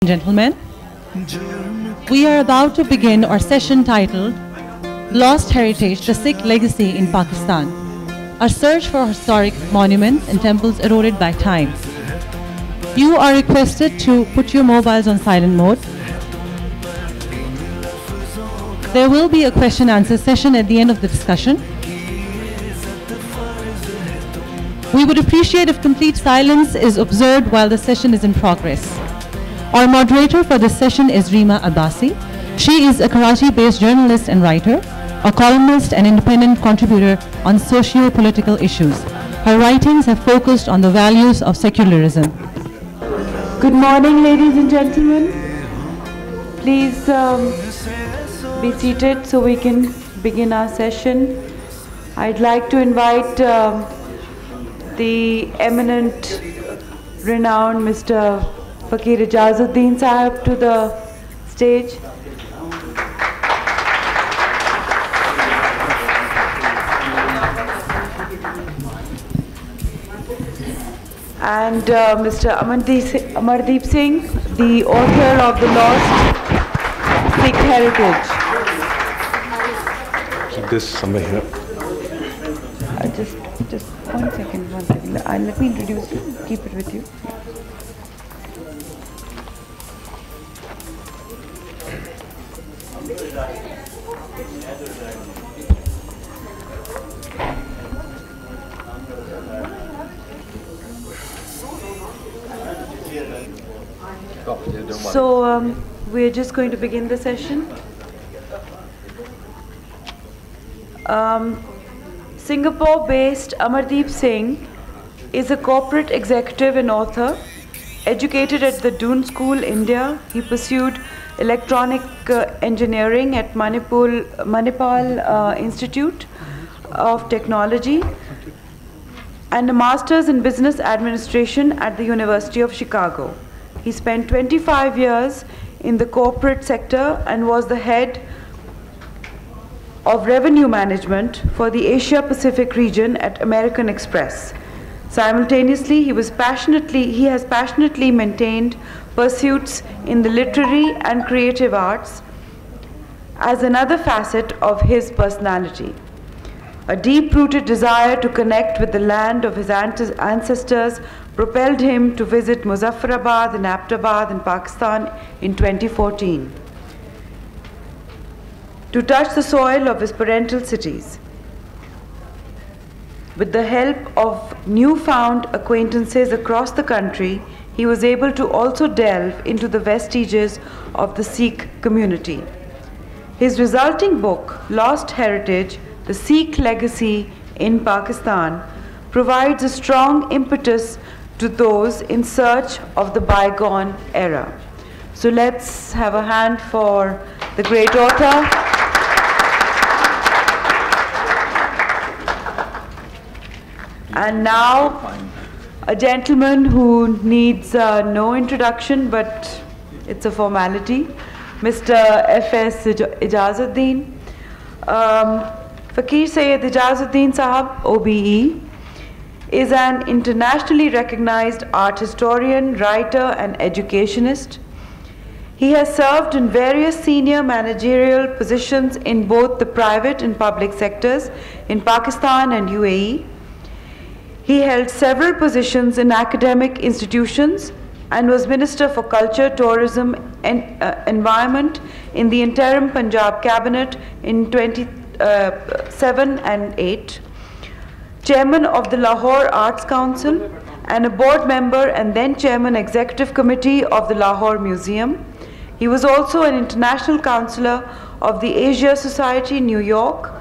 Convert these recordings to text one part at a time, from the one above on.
Gentlemen, we are about to begin our session titled Lost Heritage, the Sikh Legacy in Pakistan, a search for historic monuments and temples eroded by time. You are requested to put your mobiles on silent mode. There will be a question-answer session at the end of the discussion. We would appreciate if complete silence is observed while the session is in progress. Our moderator for this session is Reema Abbasi. She is a Karachi-based journalist and writer, a columnist and independent contributor on socio-political issues. Her writings have focused on the values of secularism. Good morning, ladies and gentlemen. Please be seated so we can begin our session. I'd like to invite the eminent, renowned Mr. Fakir Ijazuddin Sahib to the stage. And Mr. Amardeep Singh, the author of The Lost Sikh Heritage. Keep this somewhere here. Just one second. Let me introduce you. Keep it with you. So we're just going to begin the session. Singapore-based Amardeep Singh is a corporate executive and author. Educated at the Doon School, India, he pursued electronic engineering at Manipal Institute of Technology and a master's in business administration at the University of Chicago. He spent 25 years in the corporate sector and was the head of revenue management for the Asia Pacific region at American Express. Simultaneously, he has passionately maintained pursuits in the literary and creative arts as another facet of his personality. A deep-rooted desire to connect with the land of his ancestors propelled him to visit Muzaffarabad and Abbottabad in Pakistan in 2014 to touch the soil of his parental cities. With the help of newfound acquaintances across the country, he was able to also delve into the vestiges of the Sikh community. His resulting book, Lost Heritage, The Sikh Legacy in Pakistan, provides a strong impetus to those in search of the bygone era. So let's have a hand for the great author. And now, a gentleman who needs no introduction, but it's a formality, Mr. F.S. Ijazuddin. Fakir Sayyid Ijazuddin Sahab, OBE, is an internationally recognized art historian, writer, and educationist. He has served in various senior managerial positions in both the private and public sectors in Pakistan and UAE. He held several positions in academic institutions and was Minister for Culture, Tourism and Environment in the interim Punjab cabinet in 2007 and 8. Chairman of the Lahore Arts Council and a board member and then Chairman Executive Committee of the Lahore Museum. He was also an international counselor of the Asia Society, New York,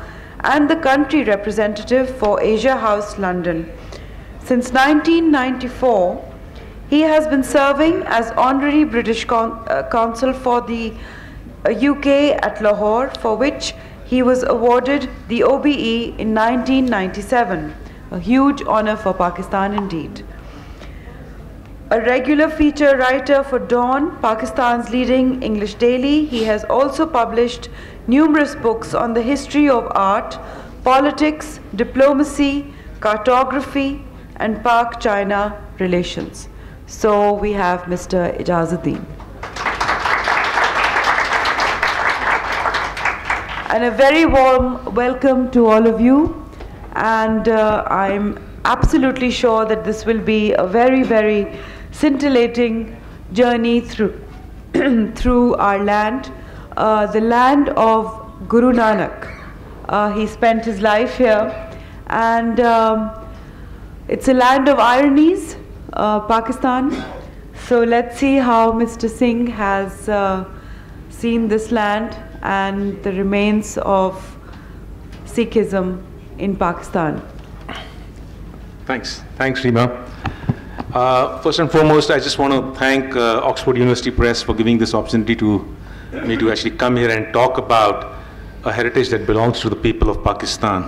and the country representative for Asia House, London. Since 1994, he has been serving as Honorary British Consul for the UK at Lahore, for which he was awarded the OBE in 1997, a huge honor for Pakistan indeed. A regular feature writer for Dawn, Pakistan's leading English daily, he has also published numerous books on the history of art, politics, diplomacy, cartography, and Pak-China relations. So we have Mr. Ijazuddin. And a very warm welcome to all of you. And I'm absolutely sure that this will be a very, very scintillating journey through, through our land, the land of Guru Nanak. He spent his life here, and it's a land of ironies, Pakistan. So let's see how Mr. Singh has seen this land and the remains of Sikhism in Pakistan. Thanks, Reema. First and foremost, I just want to thank Oxford University Press for giving this opportunity to me to actually come here and talk about a heritage that belongs to the people of Pakistan.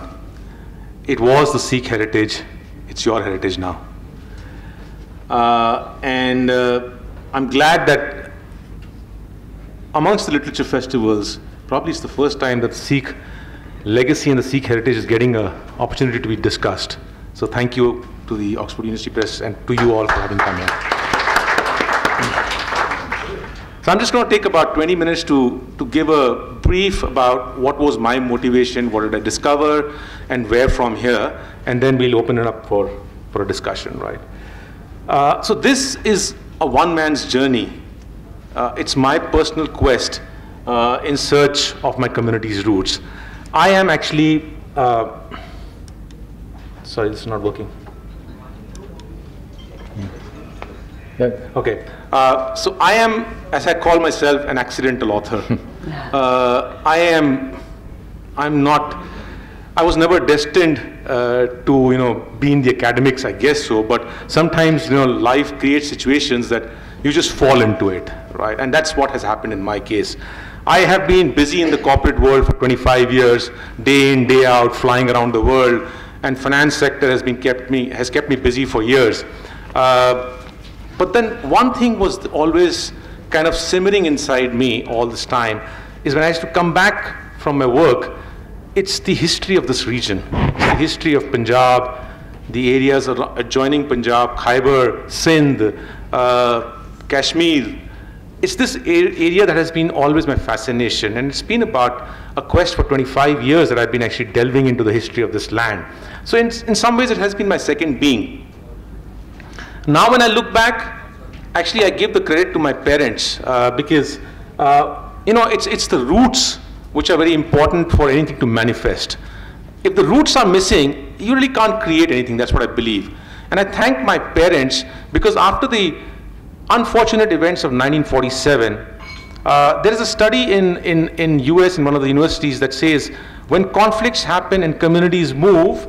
It was the Sikh heritage, it's your heritage now. I'm glad that amongst the literature festivals, probably it's the first time that Sikh legacy and the Sikh heritage is getting an opportunity to be discussed. So thank you to the Oxford University Press and to you all for having come here. So I'm just going to take about 20 minutes to give a brief about what was my motivation, what did I discover, and where from here, and then we'll open it up for a discussion, right? So this is a one man's journey. It's my personal quest in search of my community's roots. I am actually, sorry, this is not working. Yeah. Okay, so I am, as I call myself, an accidental author. I was never destined to, be in the academics, I guess so, but sometimes, life creates situations that you just fall into it, right? And that's what has happened in my case. I have been busy in the corporate world for 25 years, day in, day out, flying around the world, and finance sector has kept me busy for years. But then one thing was always kind of simmering inside me all this time, is when I used to come back from my work, it's the history of this region. It's the history of Punjab, the areas adjoining Punjab, Khyber, Sindh, Kashmir. It's this area that has been always my fascination, and it's been about a quest for 25 years that I've been actually delving into the history of this land. So in some ways it has been my second being. Now when I look back, actually I give the credit to my parents because it's the roots which are very important for anything to manifest. If the roots are missing, you really can't create anything. That's what I believe. And I thank my parents because after the unfortunate events of 1947, there is a study in US in one of the universities that says when conflicts happen and communities move,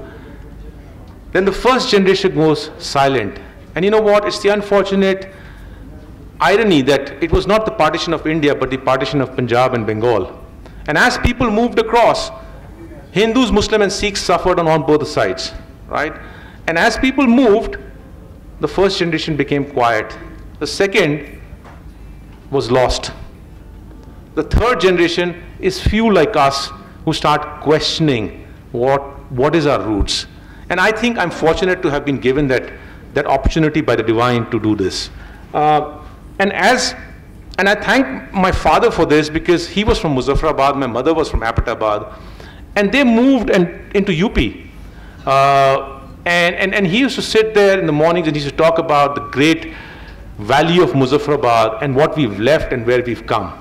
then the first generation goes silent. And you know what? It's the unfortunate irony that it was not the partition of India, but the partition of Punjab and Bengal. And as people moved across, Hindus, Muslims, and Sikhs suffered on both sides, right? And as people moved, the first generation became quiet. The second was lost. The third generation is few like us who start questioning what is our roots. And I think I'm fortunate to have been given that opportunity by the divine to do this. And I thank my father for this because he was from Muzaffarabad, my mother was from Amardeep, and they moved into UP. And he used to sit there in the mornings and he used to talk about the great value of Muzaffarabad and what we've left and where we've come.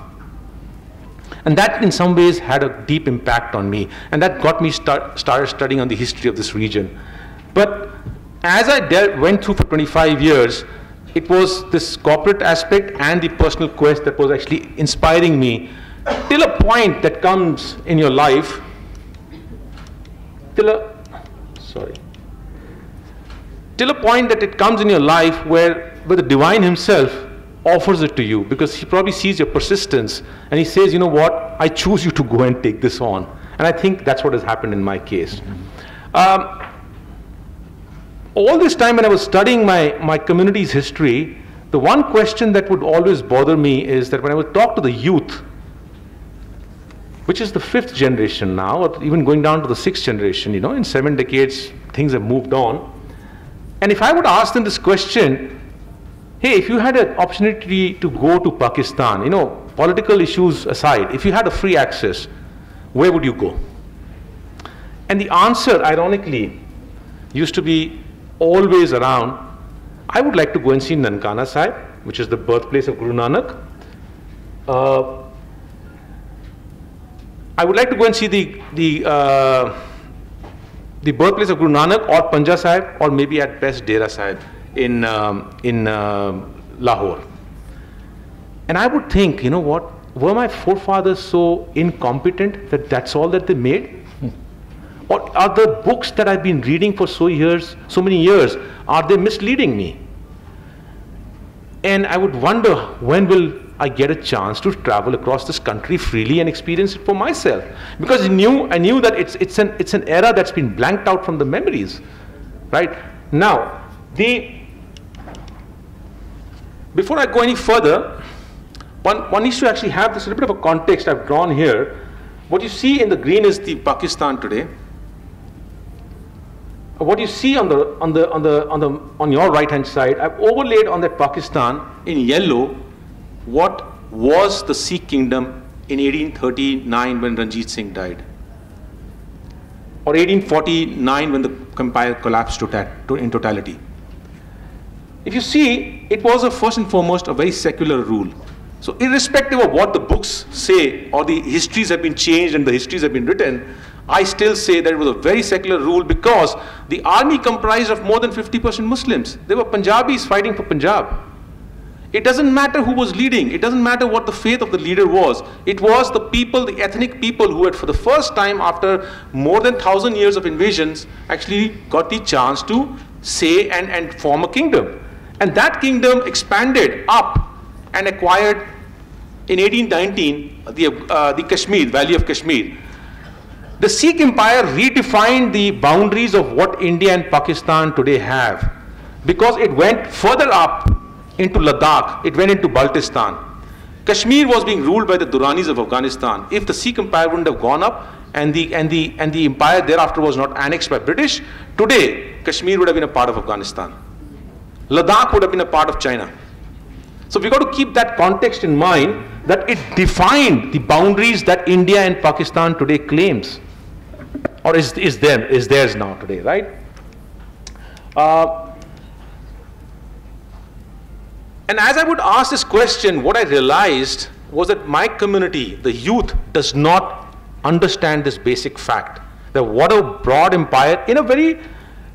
And that in some ways had a deep impact on me, and that got me started studying on the history of this region. But as I went through for 25 years, it was this corporate aspect and the personal quest that was actually inspiring me till a point that comes in your life, till a point that it comes in your life where the divine himself offers it to you, because he probably sees your persistence and he says, you know what, I choose you to go and take this on. And I think that's what has happened in my case. All this time when I was studying my community's history, the one question that would always bother me is that when I would talk to the youth, which is the 5th generation now, or even going down to the 6th generation, in 7 decades, things have moved on. And if I would ask them this question, hey, if you had an opportunity to go to Pakistan, political issues aside, if you had a free access, where would you go? And the answer, ironically, used to be always around, I would like to go and see Nankana Sahib, which is the birthplace of Guru Nanak. I would like to go and see the birthplace of Guru Nanak, or Panja Sahib, or maybe at best Dera Sahib in Lahore. And I would think, you know what, were my forefathers so incompetent that that's all that they made? Or are the books that I've been reading for so many years, are they misleading me? And I would wonder, when will I get a chance to travel across this country freely and experience it for myself? Because I knew that it's an era that's been blanked out from the memories, right? Now, before I go any further, one needs to actually have this little bit of a context I've drawn here. What you see in the green is the Pakistan today. What you see on your right hand side, I've overlaid on that Pakistan in yellow what was the Sikh kingdom in 1839 when Ranjit Singh died, or 1849 when the empire collapsed in totality. If you see, it was first and foremost a very secular rule. So irrespective of what the books say, or the histories have been changed and the histories have been written, I still say that it was a very secular rule, because the army comprised of more than 50% Muslims. They were Punjabis fighting for Punjab. It doesn't matter who was leading. It doesn't matter what the faith of the leader was. It was the people, the ethnic people, who had for the first time after more than 1,000 years of invasions actually got the chance to say and form a kingdom. And that kingdom expanded up and acquired in 1819 the Kashmir, Valley of Kashmir. The Sikh Empire redefined the boundaries of what India and Pakistan today have, because it went further up into Ladakh, it went into Baltistan. Kashmir was being ruled by the Duranis of Afghanistan. If the Sikh Empire wouldn't have gone up and the empire thereafter was not annexed by British, today Kashmir would have been a part of Afghanistan. Ladakh would have been a part of China. So we've got to keep that context in mind, that it defined the boundaries that India and Pakistan today claims, or is theirs now today, right? And as I would ask this question, what I realized was that my community, the youth, does not understand this basic fact, that what a broad empire in a very,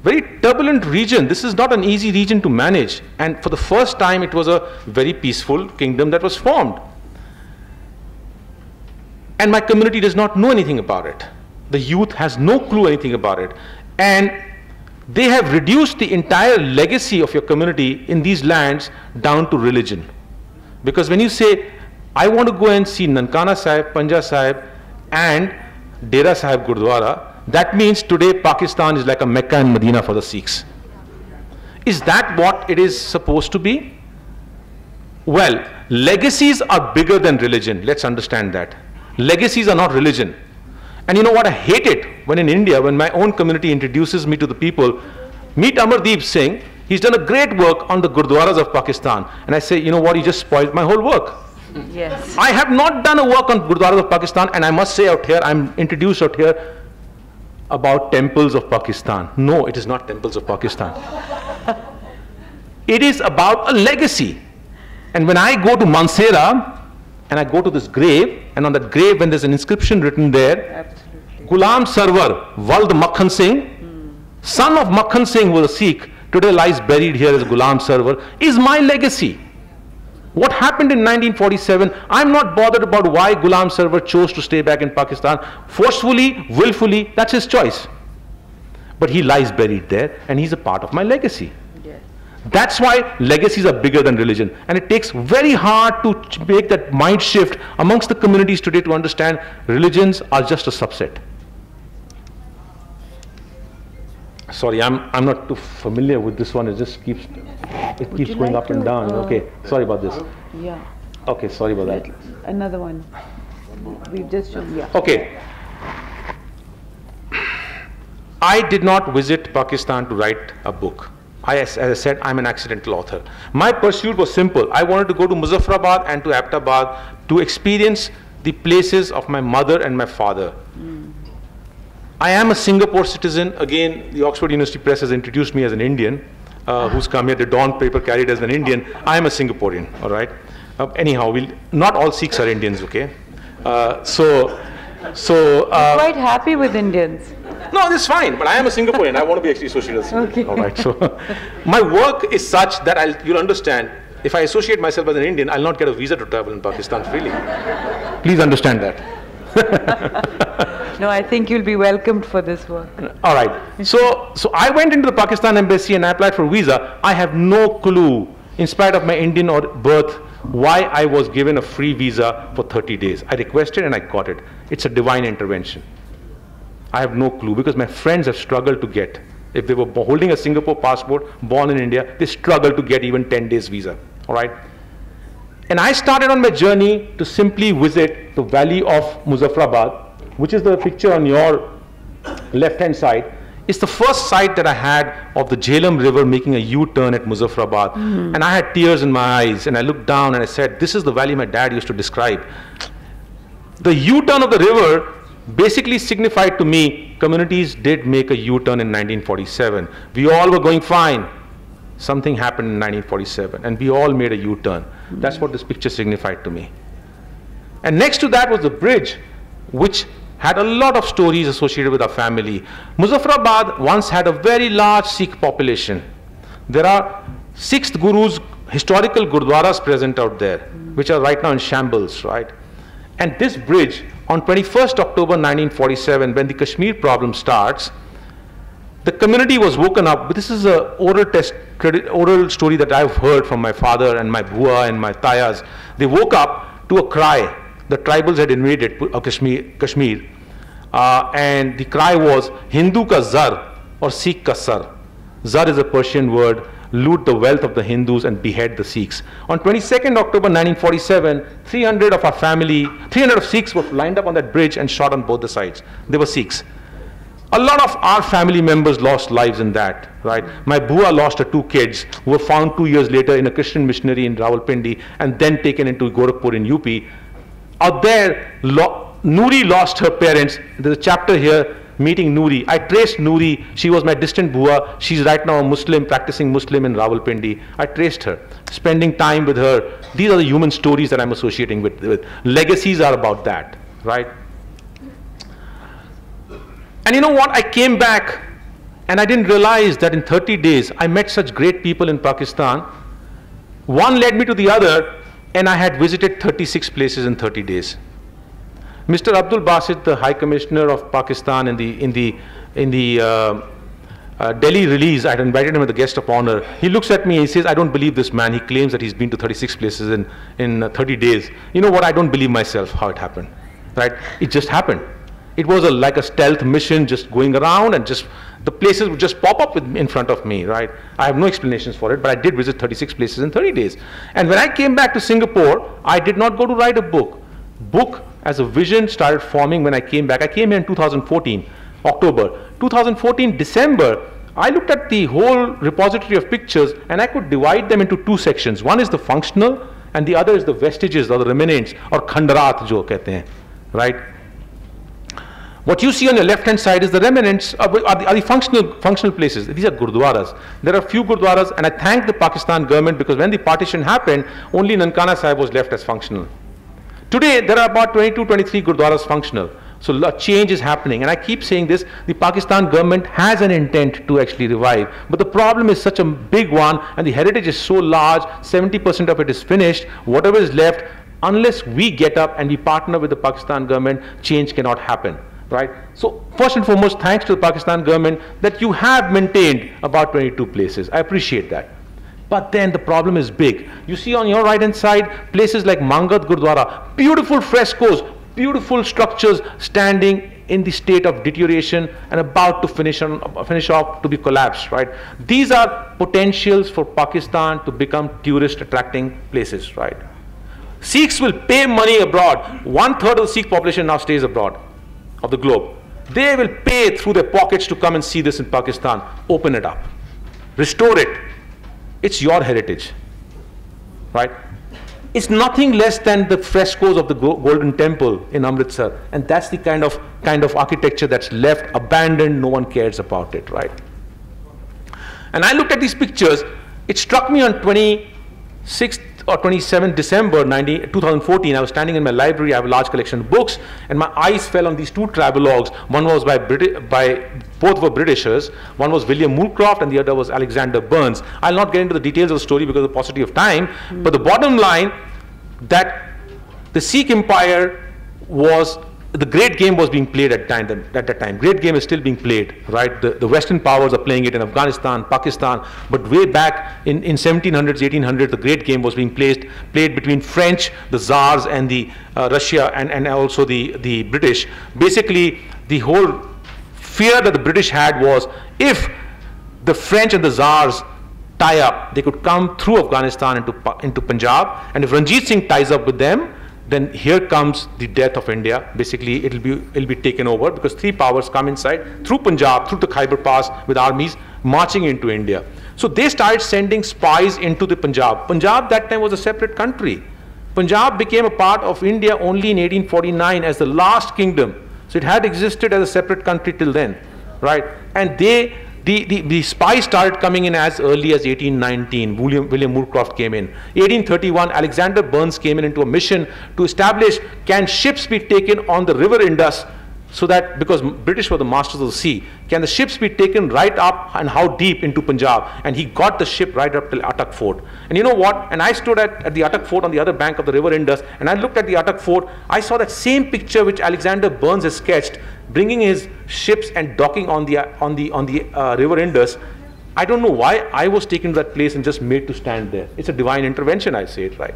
very turbulent region. This is not an easy region to manage. And for the first time, it was a very peaceful kingdom that was formed. And my community does not know anything about it. The youth has no clue anything about it. And they have reduced the entire legacy of your community in these lands down to religion. Because when you say, I want to go and see Nankana Sahib, Panja Sahib, and Dera Sahib Gurdwara, that means today Pakistan is like a Mecca and Medina for the Sikhs. Is that what it is supposed to be? Well, legacies are bigger than religion. Let's understand that. Legacies are not religion. And you know what? I hate it when in India, when my own community introduces me to the people, meet Amardeep Singh. He's done a great work on the Gurdwaras of Pakistan. And I say, you know what? You just spoiled my whole work. Yes. I have not done a work on Gurdwaras of Pakistan, and I must say out here, I'm introduced out here about temples of Pakistan. No, it is not temples of Pakistan. It is about a legacy. And when I go to Mansehra, and I go to this grave, and on that grave, when there's an inscription written there, Absolutely. Ghulam Sarwar, Wald Makhan Singh, son of Makhan Singh, who was a Sikh, today lies buried here as Ghulam Sarwar, is my legacy. What happened in 1947, I'm not bothered about why Ghulam Sarwar chose to stay back in Pakistan. Forcefully, willfully, that's his choice. But he lies buried there, and he's a part of my legacy. Yes. That's why legacies are bigger than religion. And it takes very hard to make that mind shift amongst the communities today to understand religions are just a subset. Sorry, I'm not too familiar with this one. It just keeps going up and down. Okay, sorry about this. Yeah. Okay, sorry about that. Another one. We've just shown, yeah. Okay. I did not visit Pakistan to write a book. As I said, I'm an accidental author. My pursuit was simple. I wanted to go to Muzaffarabad and to Abbottabad to experience the places of my mother and my father. I am a Singapore citizen. Again, the Oxford University Press has introduced me as an Indian who's come here. The Dawn paper carried as an Indian. I am a Singaporean, all right? Anyhow, not all Sikhs are Indians, okay? You're quite happy with Indians. No, that's fine, but I am a Singaporean. I want to be actually associated as Okay. all right, so my work is such that you'll understand, if I associate myself as an Indian, I'll not get a visa to travel in Pakistan freely. Please understand that. No, I think you'll be welcomed for this work. All right. So I went into the Pakistan embassy and I applied for a visa. I have no clue, in spite of my Indian birth, why I was given a free visa for 30 days. I requested and I got it. It's a divine intervention. I have no clue because my friends have struggled to get. If they were holding a Singapore passport, born in India, they struggled to get even 10 days visa. All right. And I started on my journey to simply visit the valley of Muzaffarabad, which is the picture on your left-hand side. It's the first sight that I had of the Jhelum River making a U-turn at Muzaffarabad. And I had tears in my eyes, and I looked down and I said, this is the valley my dad used to describe. The U-turn of the river basically signified to me, communities did make a U-turn in 1947. We all were going fine. Something happened in 1947, and we all made a U-turn. That's what this picture signified to me. And next to that was the bridge, which had a lot of stories associated with our family. Muzaffarabad once had a very large Sikh population. There are 6th Guru's historical Gurdwaras present out there, which are right now in shambles, right? And this bridge, on 21st October 1947, when the Kashmir problem starts, the community was woken up. This is an oral story that I've heard from my father and my bua and my tayas. They woke up to a cry. The tribals had invaded Kashmir. And the cry was, Hindu ka zar or Sikh ka sar. Zar is a Persian word, loot the wealth of the Hindus and behead the Sikhs. On 22nd October 1947, 300 of Sikhs were lined up on that bridge and shot on both the sides. They were Sikhs. A lot of our family members lost lives in that, right? My bua lost her 2 kids who were found 2 years later in a Christian missionary in Rawalpindi and then taken into Gorakhpur in UP. Out there, Noori lost her parents. There's a chapter here, meeting Noori. I traced Noori. She was my distant bua. She's right now a Muslim, practicing Muslim in Rawalpindi. I traced her, spending time with her. These are the human stories that I'm associating with. Legacies are about that, right? And you know what? I came back and I didn't realize that in 30 days, I met such great people in Pakistan. One led me to the other, and I had visited 36 places in 30 days. Mr. Abdul Basit, the High Commissioner of Pakistan in the Delhi release, I had invited him as a guest of honor. He looks at me and he says, I don't believe this man. He claims that he's been to 36 places in 30 days. You know what? I don't believe myself how it happened, right? It just happened. It was like a stealth mission, just going around, and just the places would just pop up in front of me, right? I have no explanations for it, but I did visit 36 places in 30 days. And when I came back to Singapore, I did not go to write a book. Book as a vision started forming when I came back. I came here in 2014, October. 2014, December, I looked at the whole repository of pictures and I could divide them into 2 sections. One is the functional and the other is the vestiges or the remnants, or khandarat jo kehte hain, right? What you see on the left-hand side is the remnants are the functional places. These are gurdwaras. There are few gurdwaras, and I thank the Pakistan government because when the partition happened, only Nankana Sahib was left as functional. Today, there are about 22, 23 gurdwaras functional. So a change is happening, and I keep saying this, the Pakistan government has an intent to actually revive, but the problem is such a big one, and the heritage is so large, 70% of it is finished, whatever is left, unless we get up and we partner with the Pakistan government, change cannot happen. Right? So first and foremost, thanks to the Pakistan government that you have maintained about 22 places. I appreciate that. But then the problem is big. You see on your right hand side, places like Mangat Gurdwara, beautiful frescoes, beautiful structures standing in the state of deterioration and about to finish off to be collapsed. Right? These are potentials for Pakistan to become tourist attracting places. Right? Sikhs will pay money abroad. 1/3 of the Sikh population now stays abroad of the globe. They will pay through their pockets to come and see this in Pakistan. Open it up. Restore it. It's your heritage. Right? It's nothing less than the frescoes of the Golden Temple in Amritsar. And that's the kind of architecture that's left abandoned, no one cares about it, right? And I looked at these pictures. It struck me on 26th or 27th December 2014. I was standing in my library. I have a large collection of books, and my eyes fell on these two travelogues. One was both were Britishers. One was William Moorcroft, and the other was Alexander Burns. I'll not get into the details of the story because of the paucity of time, but the bottom line, that the Sikh Empire was, the great game was being played at that time. Great game is still being played, right? The Western powers are playing it in Afghanistan, Pakistan, but way back in 1700s, 1800s, the great game was being played between French, the Tsars, and the Russia, and also the British. Basically, the whole fear that the British had was, if the French and the Tsars tie up, they could come through Afghanistan into Punjab, and if Ranjit Singh ties up with them, then here comes the death of India. Basically, it'll be taken over, because three powers come inside through Punjab, through the Khyber Pass, with armies marching into India. So they started sending spies into the Punjab. Punjab that time was a separate country. Punjab became a part of India only in 1849 as the last kingdom. So it had existed as a separate country till then, right? And the spies started coming in as early as 1819. William Moorcroft came in. 1831, Alexander Burns came in into a mission to establish, can ships be taken on the river Indus, so that, because British were the masters of the sea, can the ships be taken right up and how deep into Punjab? And he got the ship right up till Attock Fort. And you know what? And I stood at the Attock Fort on the other bank of the river Indus, and I looked at the Attock Fort. I saw that same picture which Alexander Burns has sketched, bringing his ships and docking on the river Indus. I don't know why I was taken to that place and just made to stand there. It's a divine intervention, I say it, right?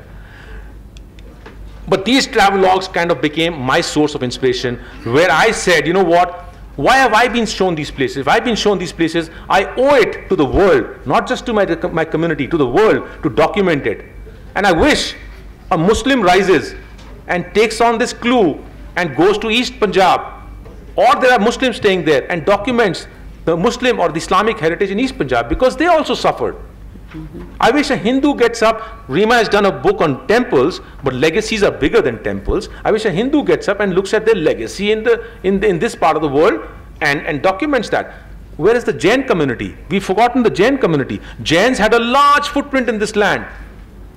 But these travelogues kind of became my source of inspiration, where I said, you know what, why have I been shown these places? If I've been shown these places, I owe it to the world, not just to my community, to the world, to document it. And I wish a Muslim rises and takes on this clue and goes to East Punjab, or there are Muslims staying there, and documents the Muslim or the Islamic heritage in East Punjab, because they also suffered. I wish a Hindu gets up. Rima has done a book on temples, but legacies are bigger than temples. I wish a Hindu gets up and looks at their legacy in this part of the world and documents that. Where is the Jain community? We've forgotten the Jain community. Jains had a large footprint in this land.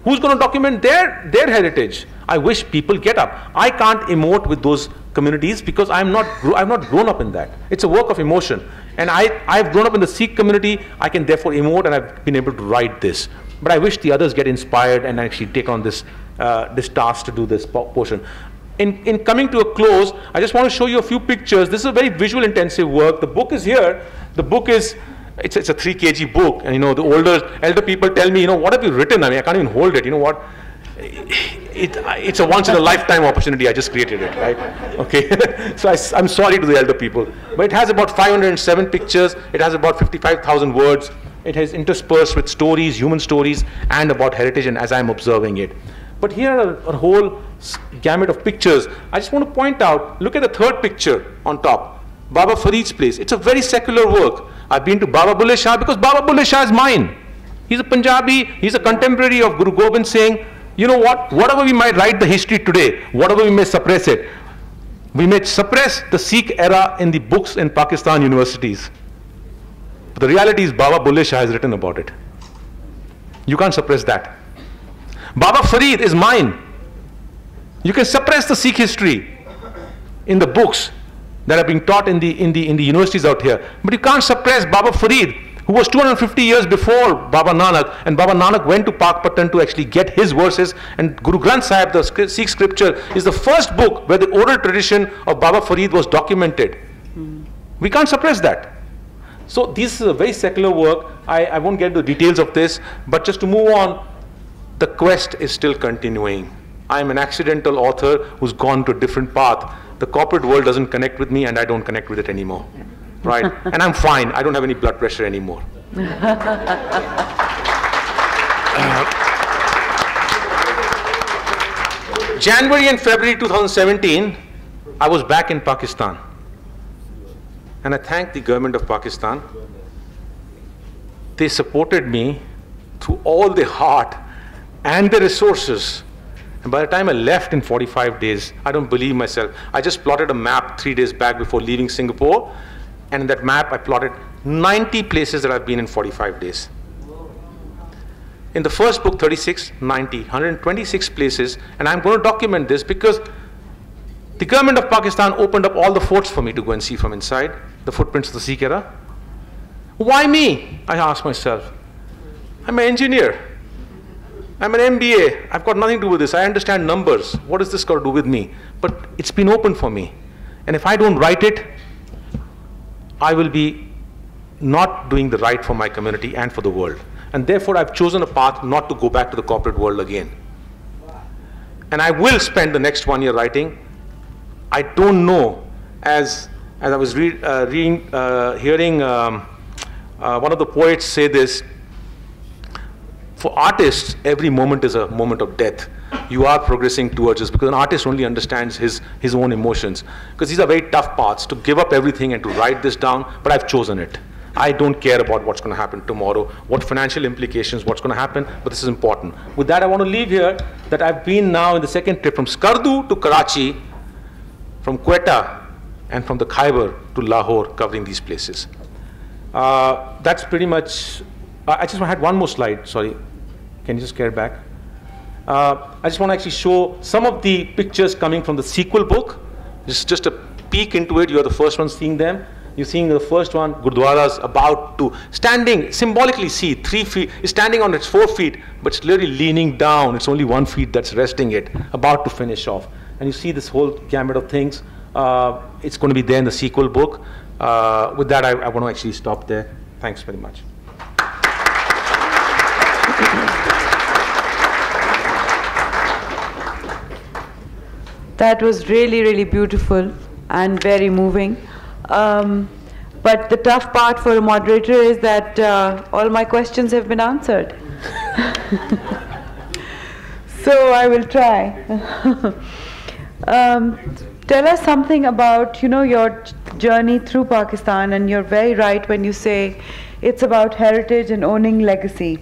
Who's going to document their heritage? I wish people get up. I can't emote with those communities because I've not grown up in that. It's a work of emotion. And I've grown up in the Sikh community. I can therefore emote, and I've been able to write this. But I wish the others get inspired and actually take on this task to do this portion. In coming to a close, I just want to show you a few pictures. This is a very visual intensive work. The book is here. The book is, it's a 3 kg book. And you know, the elder people tell me, you know, what have you written? I mean, I can't even hold it. You know what? It's a once in a lifetime opportunity. I just created it, right? Okay. So I'm sorry to the elder people, but it has about 507 pictures. It has about 55,000 words. It has interspersed with stories, human stories, and about heritage, and as I'm observing it. But here are a whole gamut of pictures. I just want to point out, look at the third picture on top, Baba Farid's place. It's a very secular work. I've been to Baba Bulle Shah because Baba Bulle Shah is mine. He's a Punjabi, he's a contemporary of Guru Gobind Singh. You know what? Whatever we might write the history today, whatever we may suppress it, we may suppress the Sikh era in the books in Pakistan universities. But the reality is Baba Bulle Shah has written about it. You can't suppress that. Baba Farid is mine. You can suppress the Sikh history in the books that are being taught in the universities out here. But you can't suppress Baba Farid, who was 250 years before Baba Nanak, and Baba Nanak went to Pakpatan to actually get his verses, and Guru Granth Sahib, the Sikh scripture, is the first book where the oral tradition of Baba Farid was documented. We can't suppress that. So this is a very secular work. I won't get into the details of this, but just to move on, the quest is still continuing. I'm an accidental author who's gone to a different path. The corporate world doesn't connect with me, and I don't connect with it anymore. Right? And I'm fine. I don't have any blood pressure anymore. January and February 2017, I was back in Pakistan. And I thank the government of Pakistan. They supported me through all their heart and their resources And by the time I left in 45 days, I don't believe myself. I just plotted a map 3 days back before leaving Singapore. And in that map, I plotted 90 places that I've been in 45 days. In the first book, 36, 90, 126 places. And I'm going to document this because the government of Pakistan opened up all the forts for me to go and see from inside, the footprints of the Sikh era. Why me? I asked myself. I'm an engineer. I'm an MBA. I've got nothing to do with this. I understand numbers. What has this got to do with me? But it's been open for me. And if I don't write it, I will be not doing the right for my community and for the world. And therefore, I've chosen a path not to go back to the corporate world again. And I will spend the next 1 year writing. I don't know, as I was hearing one of the poets say this, for artists, every moment is a moment of death. You are progressing towards this because an artist only understands his own emotions. Because these are very tough paths to give up everything and to write this down, but I've chosen it. I don't care about what's going to happen tomorrow, what financial implications, what's going to happen, but this is important. With that, I want to leave here that I've been now in the second trip from Skardu to Karachi, from Quetta, and from the Khyber to Lahore, covering these places. That's pretty much, I just had one more slide, sorry. Can you just carry it back? I just want to actually show some of the pictures coming from the sequel book. Just a peek into it. You're the first one seeing them. You're seeing the first one, Gurdwara's about to, standing, symbolically see, 3 feet, is standing on its 4 feet, but it's literally leaning down. It's only 1 feet that's resting it, about to finish off. And you see this whole gamut of things. It's going to be there in the sequel book. With that, I want to actually stop there. Thanks very much. That was really, really beautiful and very moving. But the tough part for a moderator is that all my questions have been answered. So I will try. Tell us something about, your journey through Pakistan, and you're very right when you say it's about heritage and owning legacy,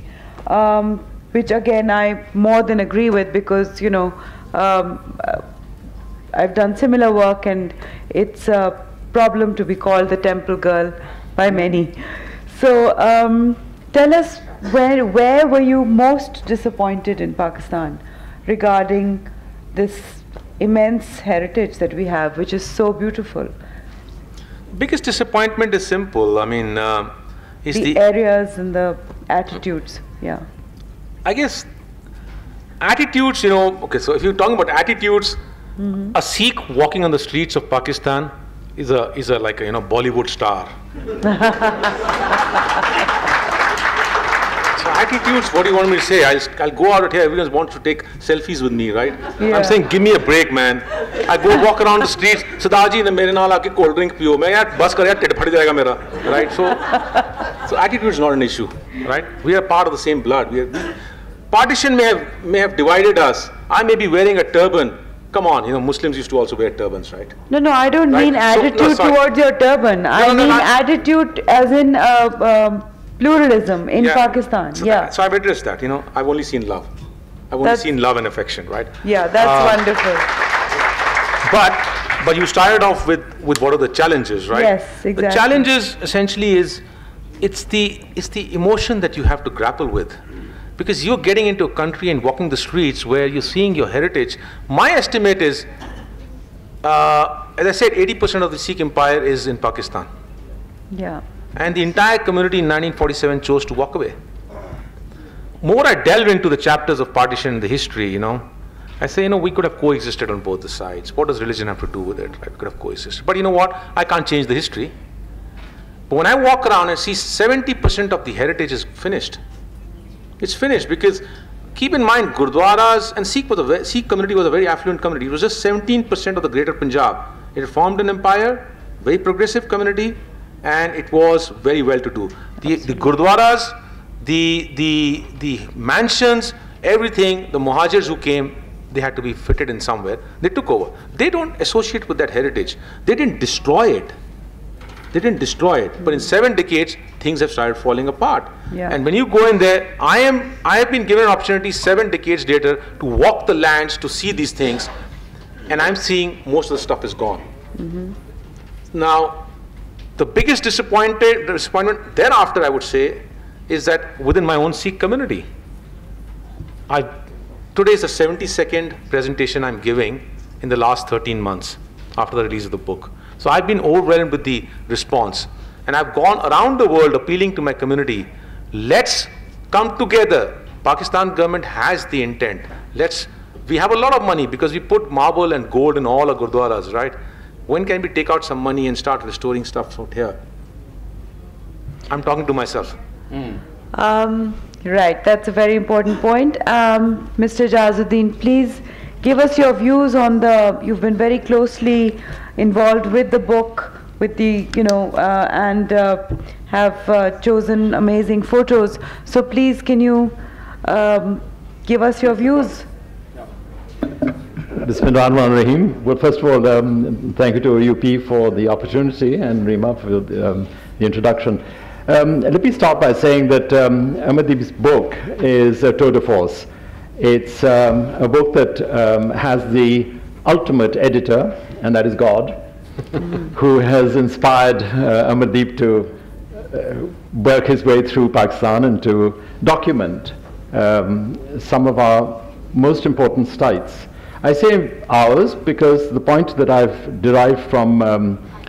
which again I more than agree with because, I've done similar work and it's a problem to be called the temple girl by many. So tell us, where were you most disappointed in Pakistan regarding this immense heritage that we have, which is so beautiful? Biggest disappointment is simple. I mean, is the areas and the attitudes, yeah. I guess attitudes, okay, so if you're talking about attitudes, a Sikh walking on the streets of Pakistan is like a Bollywood star. So attitudes, what do you want me to say? I'll go out here, everyone wants to take selfies with me, right? Yeah. I'm saying, give me a break, man. I go walk around the streets, Sadaji ne mere naal aake cold drink piyo. Main yaar bus kar yaar ted phad jayega mera, right? So attitude is not an issue, right? We are part of the same blood. Partition may have divided us. I may be wearing a turban. Come on, Muslims used to also wear turbans, right? No, I don't mean attitude towards your turban. I mean attitude as in pluralism in Pakistan. So I've addressed that. I've only seen love. I've only seen love and affection, right? Yeah, that's wonderful. But you started off with what are the challenges, right? Yes, exactly. The challenges essentially is it's the emotion that you have to grapple with. Because you're getting into a country and walking the streets where you're seeing your heritage. My estimate is, as I said, 80% of the Sikh empire is in Pakistan. Yeah. And the entire community in 1947 chose to walk away. More I delve into the chapters of partition in the history, I say, we could have coexisted on both the sides. What does religion have to do with it? Right? We could have coexisted. But you know what? I can't change the history. But when I walk around and see 70% of the heritage is finished, it's finished because, keep in mind, Gurdwaras and Sikh community was a very affluent community. It was just 17% of the greater Punjab. It formed an empire, very progressive community, and it was very well to do. The Gurdwaras, the mansions, everything, the Muhajirs who came, they had to be fitted in somewhere. They took over. They don't associate with that heritage. They didn't destroy it. They didn't destroy it, but in 7 decades, things have started falling apart. Yeah. And when you go in there, I have been given an opportunity 7 decades later to walk the lands, to see these things, and I'm seeing most of the stuff is gone. Now, the biggest disappointment thereafter, I would say, is that within my own Sikh community. Today is the 72nd presentation I'm giving in the last 13 months after the release of the book. So I've been overwhelmed with the response. And I've gone around the world appealing to my community, let's come together. Pakistan government has the intent. We have a lot of money because we put marble and gold in all our gurdwaras, right? When can we take out some money and start restoring stuff out here? I'm talking to myself. Right, that's a very important point. Mr. Jazuddin, please give us your views on you've been very closely involved with the book, with the, and have chosen amazing photos. So please, can you give us your views? Bismillahirrahmanirrahim. Well, first of all, thank you to UP for the opportunity and Rima for the introduction. Let me start by saying that Amardeep's book is a tour de force. It's a book that has the ultimate editor, and that is God, who has inspired Amardeep to work his way through Pakistan and to document some of our most important sites. I say ours because the point that I've derived from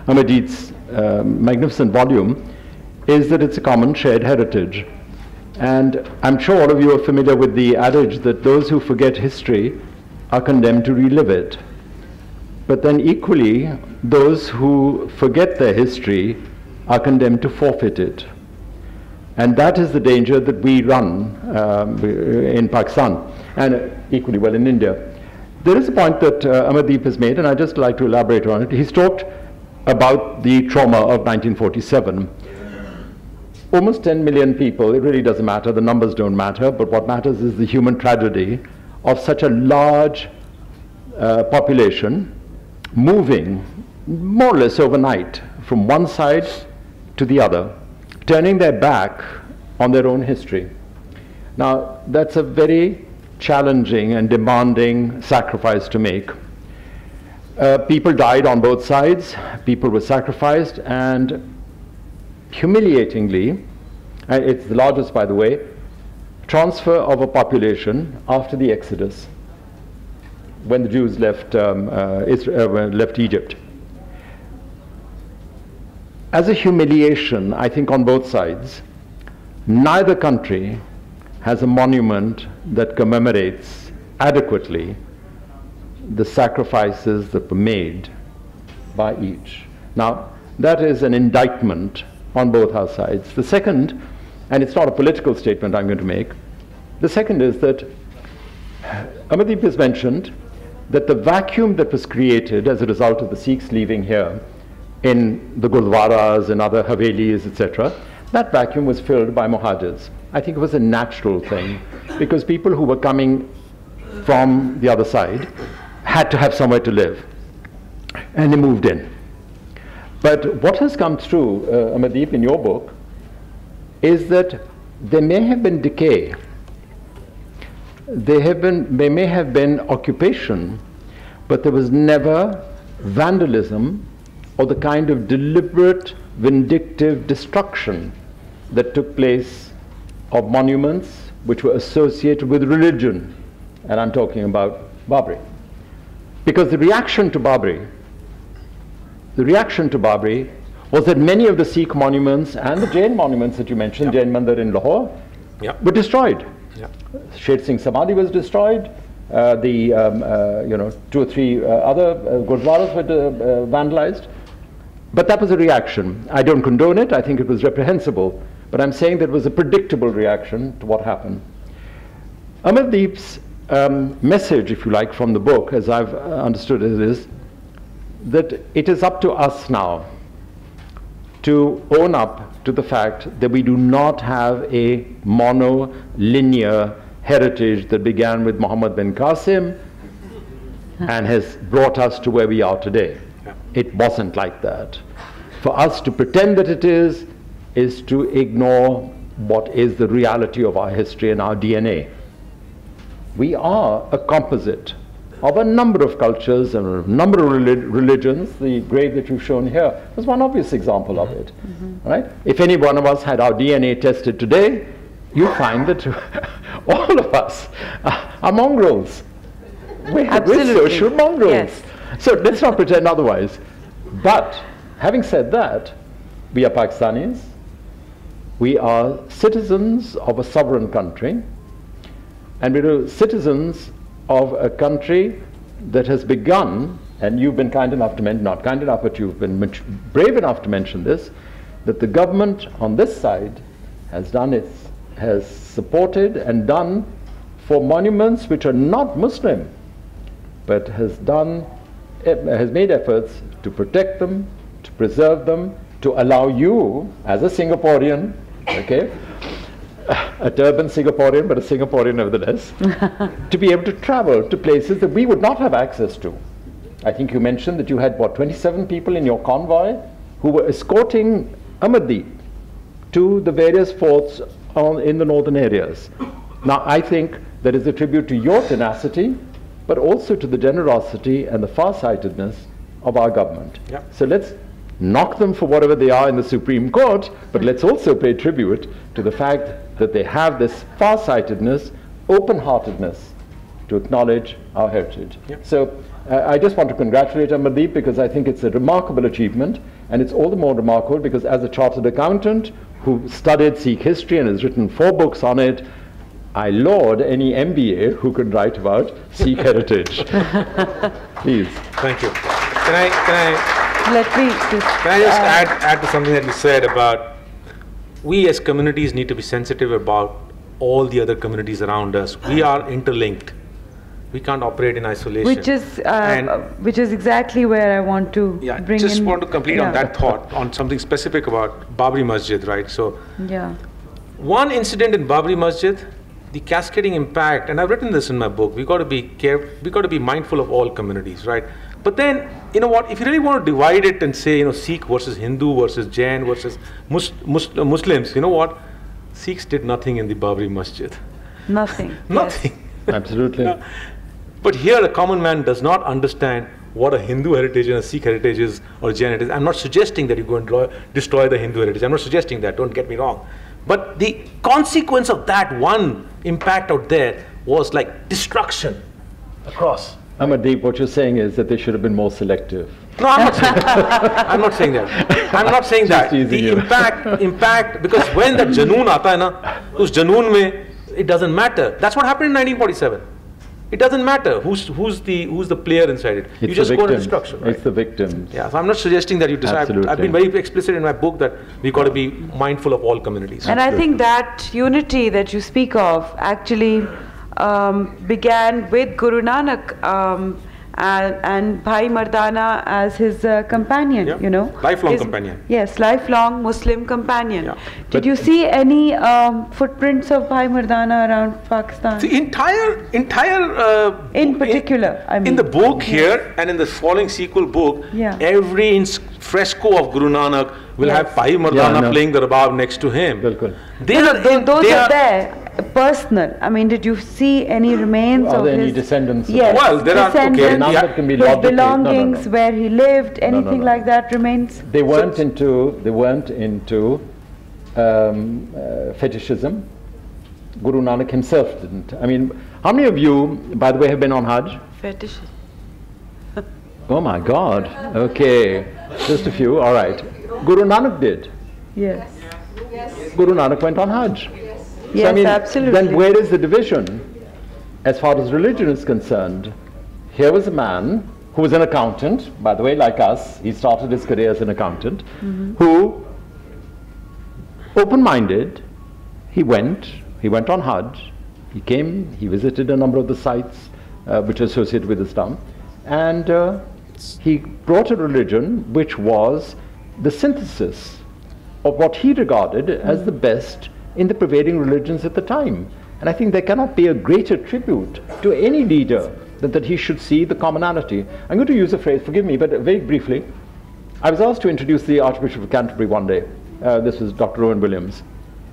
Amardeep's magnificent volume is that it's a common shared heritage. And I'm sure all of you are familiar with the adage that those who forget history are condemned to relive it. But then equally, those who forget their history are condemned to forfeit it. And that is the danger that we run in Pakistan, and equally well in India. There is a point that Amardeep has made, and I'd just like to elaborate on it. He's talked about the trauma of 1947. Almost 10 million people, it really doesn't matter, the numbers don't matter, but what matters is the human tragedy of such a large population moving more or less overnight from one side to the other, turning their back on their own history. Now, that's a very challenging and demanding sacrifice to make. People died on both sides, people were sacrificed, and humiliatingly, and it's the largest, by the way, transfer of a population after the Exodus, when the Jews left Egypt. As a humiliation, I think on both sides, neither country has a monument that commemorates adequately the sacrifices that were made by each. Now, that is an indictment on both our sides. The second, and it's not a political statement I'm going to make, the second is that Amardeep has mentioned that the vacuum that was created as a result of the Sikhs leaving here in the Gurdwaras and other Havelis, etc., that vacuum was filled by Muhajirs. I think it was a natural thing, because people who were coming from the other side had to have somewhere to live, and they moved in. But what has come through, Amardeep, in your book, is that there may have been decay, there may have been occupation, but there was never vandalism or the kind of deliberate, vindictive destruction that took place of monuments which were associated with religion. And I'm talking about Babri. Because the reaction to Babri was that many of the Sikh monuments and the Jain monuments that you mentioned, Jain Mandir in Lahore, were destroyed. Sher Singh Samadhi was destroyed. 2 or 3 other Gurdwaras were vandalized. But that was a reaction. I don't condone it. I think it was reprehensible. But I'm saying that it was a predictable reaction to what happened. Amardeep's message, if you like, from the book, as I've understood it, is that it is up to us now to own up to the fact that we do not have a monolinear heritage that began with Muhammad bin Qasim and has brought us to where we are today. It wasn't like that. For us to pretend that it is to ignore what is the reality of our history and our DNA. We are a composite of a number of cultures and a number of religions. The grave that you've shown here was one obvious example of it. Right? If any one of us had our DNA tested today, you find that all of us are mongrels. We're social mongrels. Yes. So let's not pretend otherwise. But having said that, we are Pakistanis. We are citizens of a sovereign country, and we are citizens of a country that has begun, and you've been kind enough to mention, not kind enough, but you've been brave enough to mention this, that the government on this side has supported and done for monuments which are not Muslim, but has made efforts to protect them, to preserve them, to allow you, as a Singaporean, okay, a turban Singaporean, but a Singaporean nevertheless, to be able to travel to places that we would not have access to. I think you mentioned that you had, what, 27 people in your convoy who were escorting Amardeep to the various forts in the northern areas. Now, I think that is a tribute to your tenacity, but also to the generosity and the farsightedness of our government. Yep. So let's knock them for whatever they are in the Supreme Court, but let's also pay tribute to the fact that they have this farsightedness, open-heartedness to acknowledge our heritage. Yep. So I just want to congratulate Amardeep, because I think it's a remarkable achievement, and it's all the more remarkable because as a chartered accountant who studied Sikh history and has written 4 books on it, I laud any MBA who can write about Sikh heritage. Please. Thank you. Can Let me I just add to something that you said about we as communities need to be sensitive about all the other communities around us. We are interlinked. We can't operate in isolation. Which is exactly where I want to bring in. Just want to complete on that thought on something specific about Babri Masjid, right? So, one incident in Babri Masjid, the cascading impact, and I've written this in my book. We got to be careful. We got to be mindful of all communities, right? But then, you know what? If you really want to divide it and say, you know, Sikh versus Hindu versus Jain versus Muslims, you know what? Sikhs did nothing in the Babri Masjid. Nothing. Nothing. Yes. Absolutely. But here, a common man does not understand what a Hindu heritage and a Sikh heritage is or Jain heritage. I'm not suggesting that you go and destroy the Hindu heritage. I'm not suggesting that. Don't get me wrong. But the consequence of that one impact out there was like destruction across. Amardeep, what you're saying is that they should have been more selective. No, I'm not saying that. I'm not saying that. I'm not saying that. The impact, because when that janoon aata hai na, us janoon mein, it doesn't matter. That's what happened in 1947. It doesn't matter who's the player inside it. It's you just go to destruction. Right? It's the victims. Yeah, so I'm not suggesting that you decide. I've been very explicit in my book that we've got to be mindful of all communities. And I think that unity that you speak of actually began with Guru Nanak and Bhai Mardana as his companion, you know. Lifelong companion. Yes, lifelong Muslim companion. Yeah. Did you see any footprints of Bhai Mardana around Pakistan? The entire in particular, I mean. In the book here and in the following sequel book, every fresco of Guru Nanak will have Bhai Mardana playing the rabab next to him. Bilkul. Those are there. Personal. I mean, did you see any remains of there his any descendants? Yes, well, there are his belongings, where he lived, anything like that remains? They weren't into fetishism. Guru Nanak himself didn't. I mean, how many of you, by the way, have been on Hajj? Fetish. Oh my God. Okay, just a few. All right. Guru Nanak did. Yes. Guru Nanak went on Hajj. Yes, so, I mean, absolutely. Then where is the division as far as religion is concerned? Here was a man who was an accountant, by the way, like us. He started his career as an accountant, who, open-minded, he went on Hajj, he came, he visited a number of the sites which are associated with Islam, and he brought a religion which was the synthesis of what he regarded as the best in the prevailing religions at the time. And I think there cannot be a greater tribute to any leader than that he should see the commonality. I'm going to use a phrase, forgive me, but very briefly. I was asked to introduce the Archbishop of Canterbury one day. This was Dr. Owen Williams.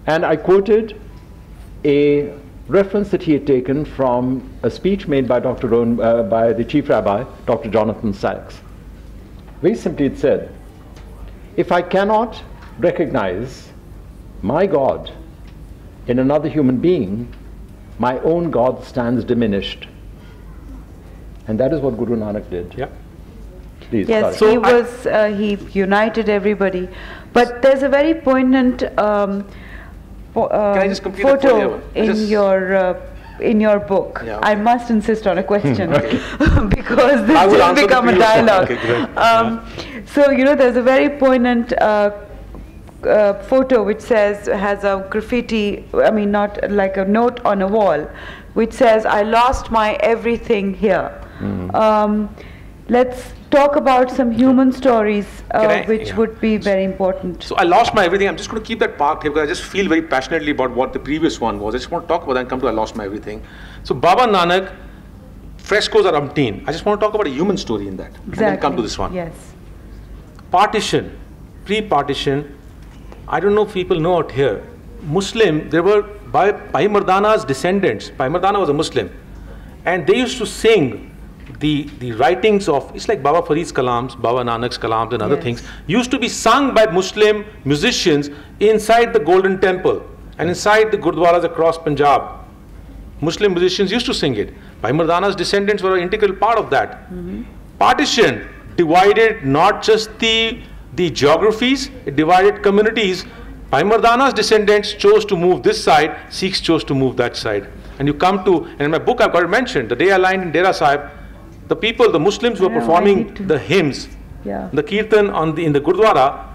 And I quoted a reference that he had taken from a speech made by Dr. Owen, by the Chief Rabbi, Dr. Jonathan Sachs. Very simply it said, if I cannot recognize my God in another human being, my own God stands diminished. And that is what Guru Nanak did. Yeah. Please, yes, sorry. he united everybody. But there's a very poignant Can I just complete the photo folio? in your book. Yeah, I okay. must insist on a question because I this will will answer the become a previous one. dialogue. Okay, great. So, you know, there's a very poignant photo which has a graffiti, I mean, not like a note on a wall, which says, I lost my everything here. Let's talk about some human stories which would be very important. So I lost my everything. I'm just going to keep that parked here because I just feel very passionately about what the previous one was. I just want to talk about that and come to I lost my everything. So Baba Nanak, frescoes are umpteen. I just want to talk about a human story in that. Exactly. And then come to this one. Yes. Partition, pre-partition, I don't know if people know out here, Muslim, there were Bhai Mardana's descendants. Bhai Mardana was a Muslim. And they used to sing the writings of, it's like Baba Farid's Kalams, Baba Nanak's Kalams and other things, used to be sung by Muslim musicians inside the Golden Temple and inside the Gurdwaras across Punjab. Muslim musicians used to sing it. Bhai Mardana's descendants were an integral part of that. Partition divided not just the geographies, it divided communities. Bhai Mardana's descendants chose to move this side, Sikhs chose to move that side. And you come to, and in my book I've got it mentioned, the day I lined in Dera Sahib, the people, the Muslims were performing the hymns, the kirtan in the Gurdwara,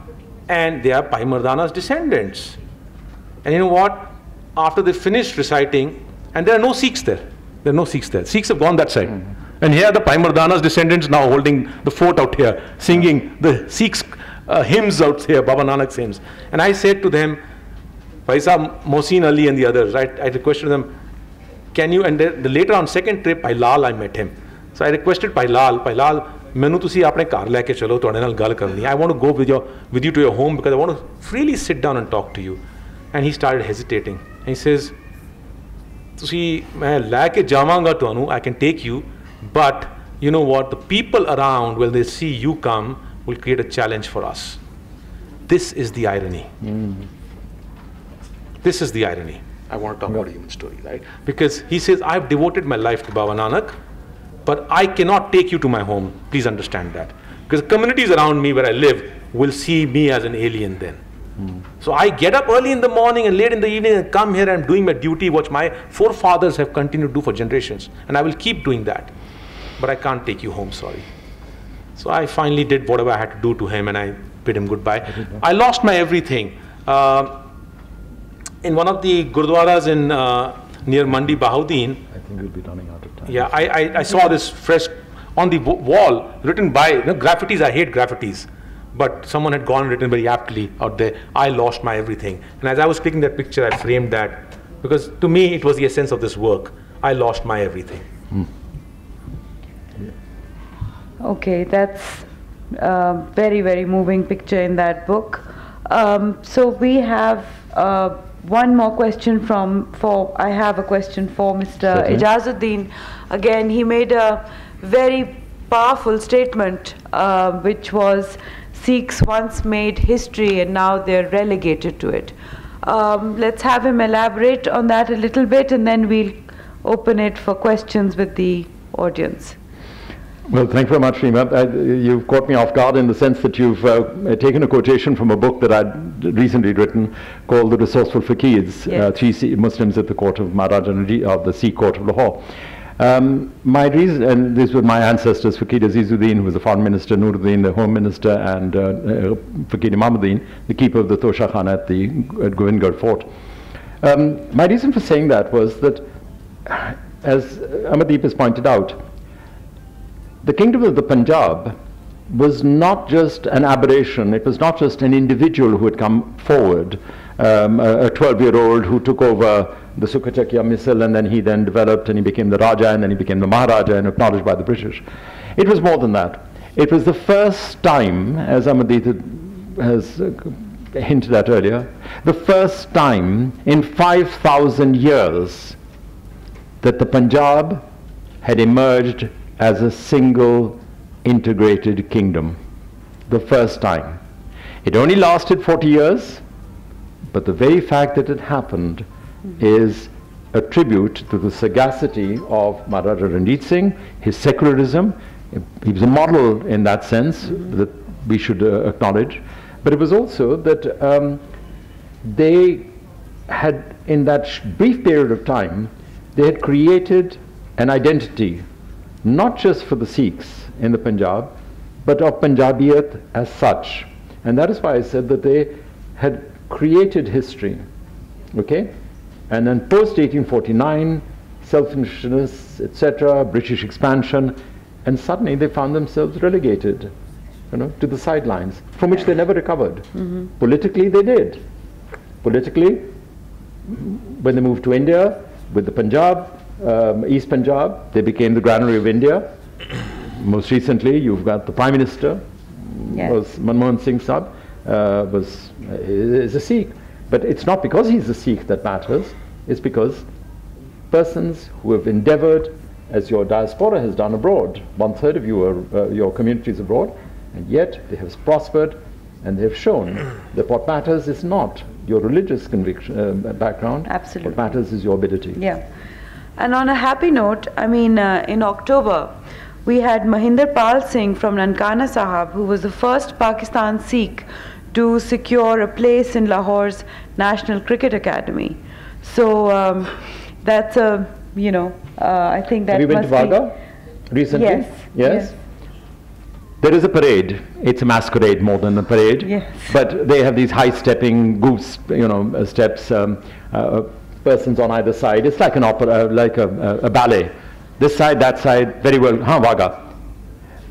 and they are Bhai Mardana's descendants. And you know what? After they finished reciting, and there are no Sikhs there. There are no Sikhs there. Sikhs have gone that side. And here the Bhai Mardana's descendants now holding the fort out here, singing the Sikhs hymns out here, Baba Nanak's hymns. And I said to them, Paisa Mohsin Ali and the others, I requested them, can you, and later on second trip, Bhai Lal, I met him. So I requested Bhai Lal, mainu tusi apne ghar leke chalo, tode nal gal karni. I want to go with you to your home because I want to freely sit down and talk to you. And he started hesitating. And he says, tusi main leke javanga tuhanu, I can take you, but you know what, the people around, when they see you come, will create a challenge for us. This is the irony. This is the irony. I want to talk about a human story, right? Because he says, I've devoted my life to Baba Nanak, but I cannot take you to my home. Please understand that. Because the communities around me where I live will see me as an alien then. So I get up early in the morning and late in the evening and come here and I'm doing my duty, which my forefathers have continued to do for generations. And I will keep doing that. But I can't take you home, sorry. So I finally did whatever I had to do to him and I bid him goodbye. I lost my everything. In one of the Gurdwaras in near Mandi Bahauddin, I think we'll be running out of time. Yeah, I saw this fresh on the wall written by, graffitis, I hate graffitis, but someone had gone and written very aptly out there, I lost my everything. And as I was clicking that picture, I framed that because to me it was the essence of this work. I lost my everything. Okay, that's a very, very moving picture in that book. So we have one more question I have a question for Mr. Ijazuddin. Again, he made a very powerful statement, which was Sikhs once made history and now they're relegated to it. Let's have him elaborate on that a little bit and then we'll open it for questions with the audience. Well, thank you very much, Reema. You've caught me off guard in the sense that you've taken a quotation from a book that I'd recently written called The Resourceful Faqirs, Three Muslims at the Court of Maharaja of the Sikh Court of Lahore. My reason, and these were my ancestors, Faqir Azizuddin, who was the foreign minister, Nuruddin, the home minister, and Faqir Imamuddin, the keeper of the Tosha Khana at Govindgarh Fort. My reason for saying that was that, as Amardeep has pointed out, the kingdom of the Punjab was not just an aberration, it was not just an individual who had come forward, a 12-year-old who took over the Sukha missile and then he developed and he became the Raja and then he became the Maharaja and acknowledged by the British. It was more than that. It was the first time, as Amardeep has hinted at earlier, the first time in 5,000 years that the Punjab had emerged as a single integrated kingdom. The first time. It only lasted 40 years, but the very fact that it happened is a tribute to the sagacity of Maharaja Ranjit Singh, his secularism. He was a model in that sense that we should acknowledge. But it was also that they had, in that brief period of time, they had created an identity, not just for the Sikhs in the Punjab, but of Punjabiyat as such. And that is why I said that they had created history, okay? And then post-1849, selfishness, etc., British expansion, and suddenly they found themselves relegated, to the sidelines, from which they never recovered. Politically, they did. Politically, when they moved to India, with the Punjab, East Punjab, they became the granary of India. Most recently, you've got the Prime Minister, was Manmohan Singh Sahib, is a Sikh. But it's not because he's a Sikh that matters, it's because persons who have endeavored, as your diaspora has done abroad, 1/3 of your communities abroad, and yet they have prospered and they have shown that what matters is not your religious conviction, background. Absolutely. What matters is your ability. Yeah. And on a happy note, I mean, in October, we had Mahinder Pal Singh from Nankana Sahab, who was the first Pakistan Sikh to secure a place in Lahore's National Cricket Academy. So that's a, I think that Have you been to Vaga recently? Yes. Yes? There is a parade. It's a masquerade more than a parade. Yes. But they have these high-stepping goose, steps, persons on either side. It's like an opera, like a ballet. This side, that side, very well, Vaga.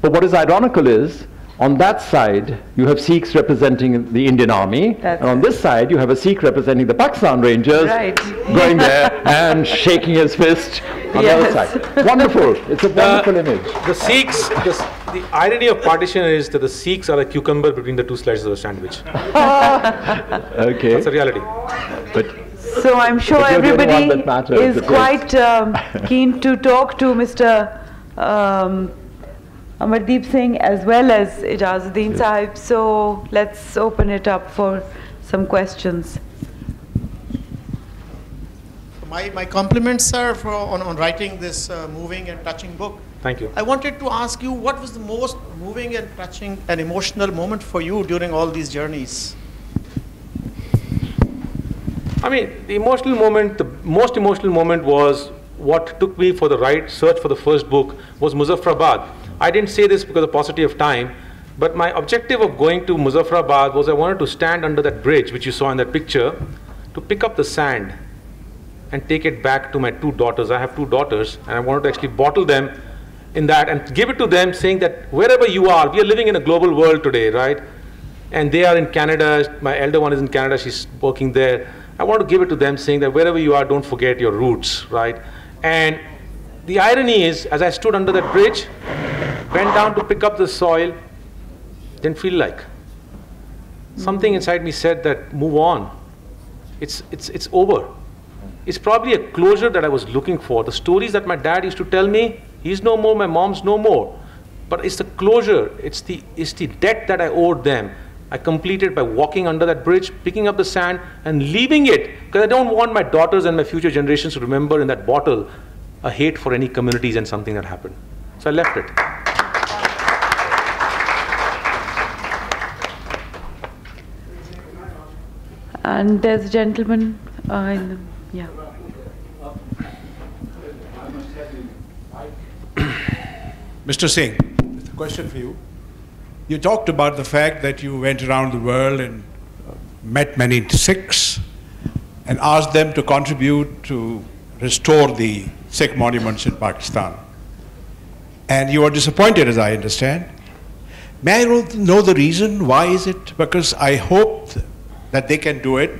But what is ironical is, on that side, you have Sikhs representing the Indian Army, and on this side, you have a Sikh representing the Pakistan Rangers, going there and shaking his fist on the other side. Wonderful. It's a wonderful image. The Sikhs, the irony of partition is that the Sikhs are a cucumber between the two slices of a sandwich. Okay. That's the reality. But so I'm sure everybody is quite keen to talk to Mr. Amardeep Singh as well as Ijazuddin Sahib. So let's open it up for some questions. My compliments, sir, on writing this moving and touching book. Thank you. I wanted to ask you, what was the most moving and touching and emotional moment for you during all these journeys? I mean, the most emotional moment was what took me for the right search for the first book was Muzaffarabad. I didn't say this because of paucity of time, but my objective of going to Muzaffarabad was I wanted to stand under that bridge, which you saw in that picture, to pick up the sand and take it back to my two daughters. I have two daughters, and I wanted to actually bottle them in that and give it to them, saying that wherever you are, we are living in a global world today, right? And they are in Canada. My elder one is in Canada. She's working there. I want to give it to them, saying that wherever you are, don't forget your roots, right? And the irony is, as I stood under that bridge, bent down to pick up the soil, didn't feel like. Something inside me said that, move on. It's over. It's probably a closure that I was looking for. The stories that my dad used to tell me, he's no more, my mom's no more. But it's the closure, it's the debt that I owed them. I completed by walking under that bridge, picking up the sand and leaving it, because I don't want my daughters and my future generations to remember in that bottle a hate for any communities and something that happened. So I left it. And there's a gentleman yeah. Mr. Singh, it's a question for you. You talked about the fact that you went around the world and met many Sikhs and asked them to contribute to restore the Sikh monuments in Pakistan. And you were disappointed, as I understand. May I know the reason? Why is it? Because I hope that they can do it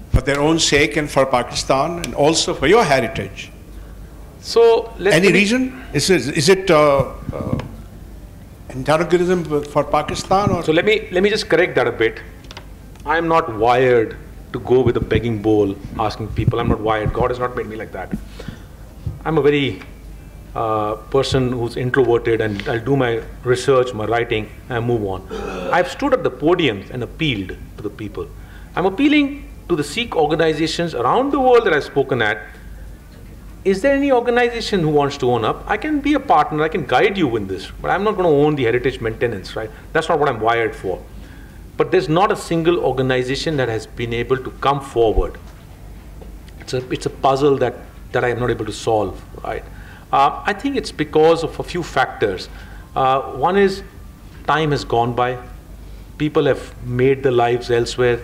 for their own sake and for Pakistan and also for your heritage. So any reason? Is it antagonism for Pakistan? Or So let me just correct that a bit. I am not wired to go with a begging bowl asking people. I'm not wired. God has not made me like that. I'm a very person who's introverted, and I'll do my research, my writing, and move on. I've stood at the podiums and appealed to the people. I'm appealing to the Sikh organizations around the world that I've spoken at. Is there any organization who wants to own up? I can be a partner, I can guide you in this, but I'm not going to own the heritage maintenance, right? That's not what I'm wired for. But there's not a single organization that has been able to come forward. It's a puzzle that I am not able to solve, right? I think it's because of a few factors. One is time has gone by. People have made their lives elsewhere.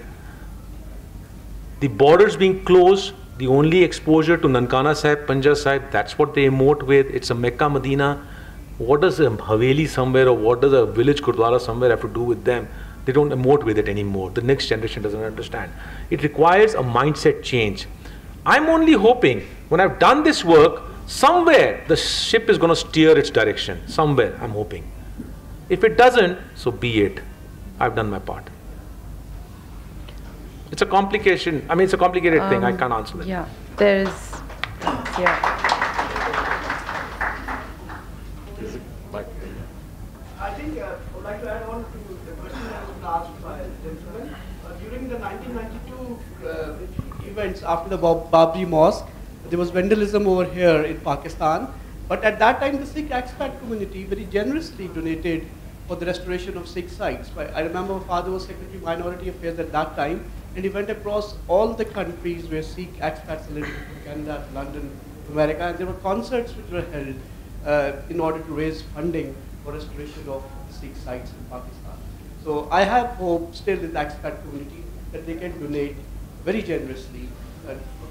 The borders being closed, the only exposure to Nankana Sahib, Panja Sahib, that's what they emote with. It's a Mecca, Medina. What does a Haveli somewhere or what does a village Gurdwara somewhere have to do with them? They don't emote with it anymore. The next generation doesn't understand. It requires a mindset change. I'm only hoping when I've done this work, somewhere the ship is going to steer its direction. Somewhere, I'm hoping. If it doesn't, so be it. I've done my part. It's a complication. I mean, it's a complicated thing. I can't answer that. Yeah, there is. Yeah. I think I would like to add on to the question that was asked by the gentleman. During the 1992 events after the Babri Mosque, there was vandalism over here in Pakistan. But at that time, the Sikh expat community very generously donated for the restoration of Sikh sites. I remember my father was Secretary of Minority Affairs at that time, and he went across all the countries where Sikh expats are living, from Canada to London to America, and there were concerts which were held in order to raise funding for restoration of the Sikh sites in Pakistan. So I have hope still in the expat community that they can donate very generously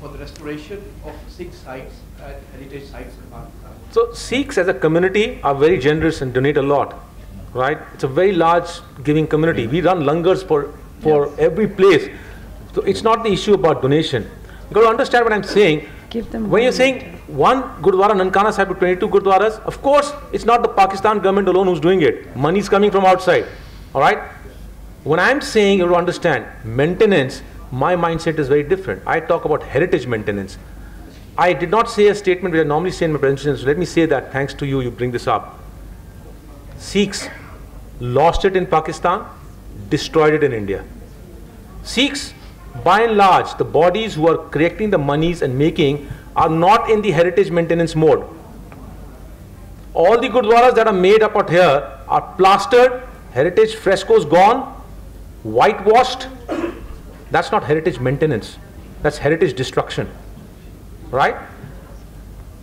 for the restoration of Sikh sites and heritage sites in Pakistan. So Sikhs as a community are very generous and donate a lot, right? It's a very large giving community. We run langars for every place. So it's not the issue about donation. You got to understand what I'm saying. When you're saying one Gurdwara, Nankana Sahib, 22 Gurdwaras, of course, it's not the Pakistan government alone who's doing it. Money's coming from outside, all right? When I'm saying, you have to understand, maintenance, my mindset is very different. I talk about heritage maintenance. I did not say a statement which I normally say in my presentation, so let me say that, thanks to you, you bring this up. Sikhs lost it in Pakistan, destroyed it in India. Sikhs, by and large, the bodies who are collecting the monies and making are not in the heritage maintenance mode. All the Gurdwaras that are made up out here are plastered, heritage frescoes gone, whitewashed. That's not heritage maintenance. That's heritage destruction. Right?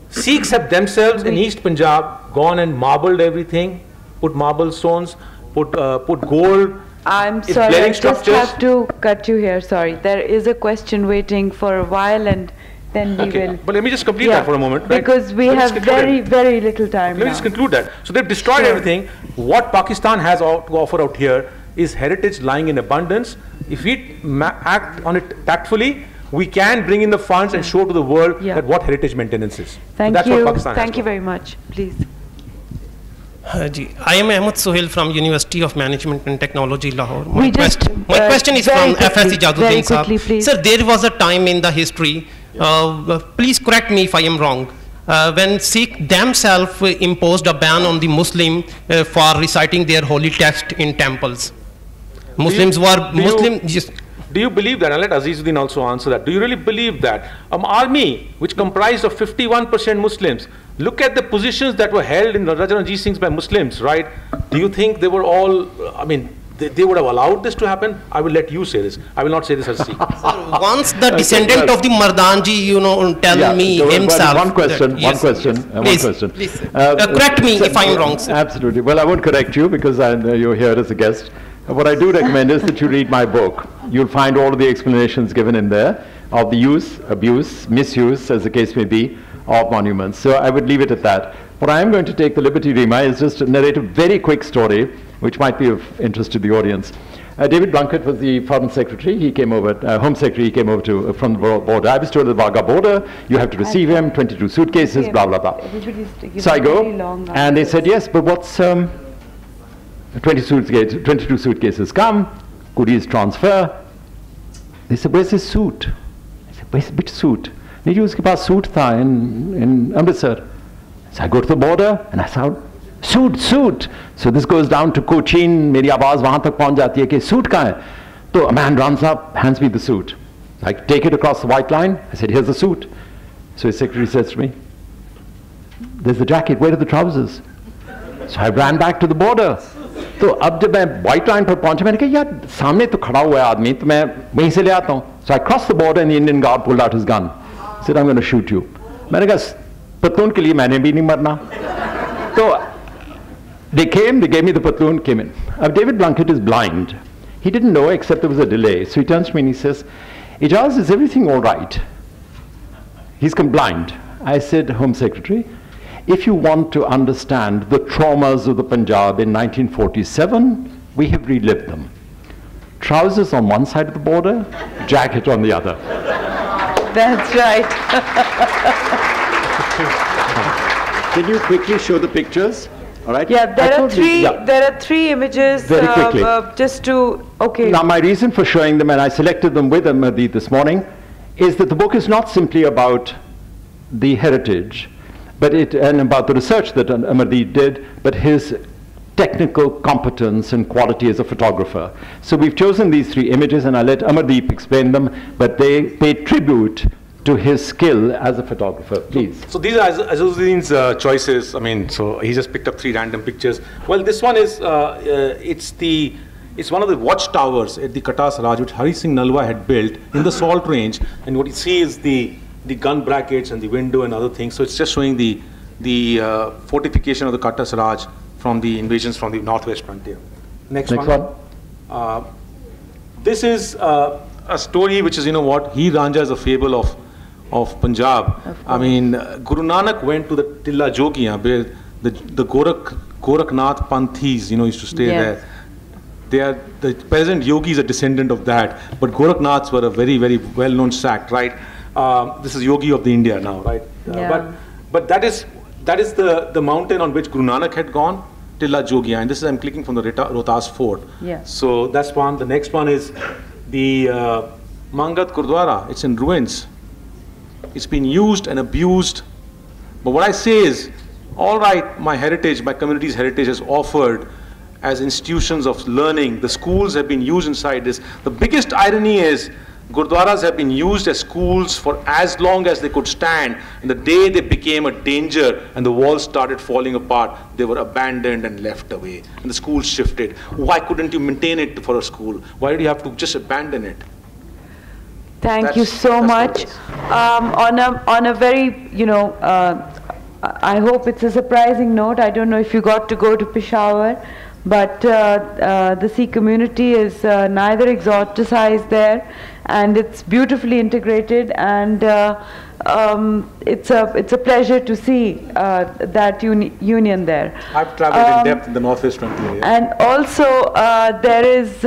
Sikhs have themselves in East Punjab gone and marbled everything, put marble stones, put gold. I'm sorry, I just have to cut you here, sorry. There is a question waiting for a while, and then we will... But let me just complete that for a moment. Right? Because we have very, very little time Let me just conclude that. So they've destroyed everything. What Pakistan has to offer out here is heritage lying in abundance. If we act on it tactfully, we can bring in the funds and show to the world that what heritage maintenance is. Thank you. Thank you very much. Please. I am Ahmed Sohail from University of Management and Technology, Lahore. My question is from FS Ijaduddin Sahab. Sir, there was a time in the history, please correct me if I am wrong, when Sikh themselves imposed a ban on the Muslim for reciting their holy text in temples. Muslims were Muslim. Do you believe that? I'll let Azizuddin also answer that. Do you really believe that? An army which comprised of 51% Muslims, look at the positions that were held in Raja Ranjit Singhs by Muslims, right? Do you think they were all, I mean, they would have allowed this to happen? I will let you say this. I will not say this as Sikh. Once the descendant of the Mardanji, tell me himself. One question. Please. Correct me if I am wrong, sir. Absolutely. Well, I won't correct you because I know you're here as a guest. What I do recommend is that you read my book. You'll find all of the explanations given in there of the use, abuse, misuse, as the case may be, of monuments. So I would leave it at that. What I am going to take the liberty, Rima, is just to narrate a very quick story, which might be of interest to the audience. David Blunkett was the Foreign Secretary. He came over, Home Secretary, he came over from the border. I was told at the Wagah border, you have to receive him, 22 suitcases, blah, blah, blah. So I go, and they said, yes, but 22 suitcases come, goodies transfer. They said, where's his suit? I said, which suit? He said, uske paas suit tha in Amritsar. So I go to the border and I shout, suit, suit. So this goes down to Cochin, meri awaaz wahan tak pahunch jati hai ki suit kahan hai? So a man runs up, hands me the suit. I take it across the white line. I said, here's the suit. So his secretary says to me, there's the jacket, where are the trousers? So I ran back to the border. तो अब जब मैं white line पर पहुंचा, मैंने कहा यार सामने तो खड़ा हुआ है आदमी, तो मैं वहीं से ले आता हूँ. So I crossed the border and the Indian guard pulled out his gun. He said, I'm going to shoot you. मैंने कहा पतलून के लिए मैंने भी नहीं मरना. तो they came, they gave me the patoon, came in. David Blunkett is blind. He didn't know except there was a delay. So he turns to me and he says, Ijaz, is everything all right? He's blind. I said, Home Secretary, if you want to understand the traumas of the Punjab in 1947, we have relived them. Trousers on one side of the border, jacket on the other. That's right. Can you quickly show the pictures? All right. Yeah, there are three images. Very quickly. Just to, okay. Now my reason for showing them, and I selected them with Amardeep this morning, is that the book is not simply about the heritage, and about the research that Amardeep did, but his technical competence and quality as a photographer. So we've chosen these three images, and I'll let Amardeep explain them, but they pay tribute to his skill as a photographer. Please. So these are Azuddin's choices. I mean, so he just picked up three random pictures. Well, this one is, it's one of the watchtowers at the Qatar Saraj, which Hari Singh Nalwa had built in the Salt Range, and what you see is the gun brackets and the window and other things. So it's just showing the fortification of the Qatar Saraj from the invasions from the northwest frontier. Next one. This is a story which is, you know what, Heer Ranjha is a fable of Punjab. I mean, Guru Nanak went to the Tilla Jogiyan, where the Gorakhnath Panthis, you know, used to stay there. The present yogi is a descendant of that, but Gorakhnaths were a very, very well-known sect, right? This is Yogi of the India now, right? But that is the mountain on which Guru Nanak had gone, Tilla Jogiyan. And this is, I'm clicking from the Rohtas Fort. Yeah. So that's one. The next one is the Mangat Gurdwara. It's in ruins. It's been used and abused. But what I say is, all right, my heritage, my community's heritage is offered as institutions of learning. The schools have been used inside this. The biggest irony is, Gurdwaras have been used as schools for as long as they could stand. And the day they became a danger and the walls started falling apart, they were abandoned and left away. And the schools shifted. Why couldn't you maintain it for a school? Why did you have to just abandon it? Thank you so much. On a very, you know, I hope it's a surprising note. I don't know if you got to go to Peshawar, but the Sikh community is neither exoticized there, and it's beautifully integrated, and it's a pleasure to see that union there. I've traveled in depth in the northwest frontier. And also there is,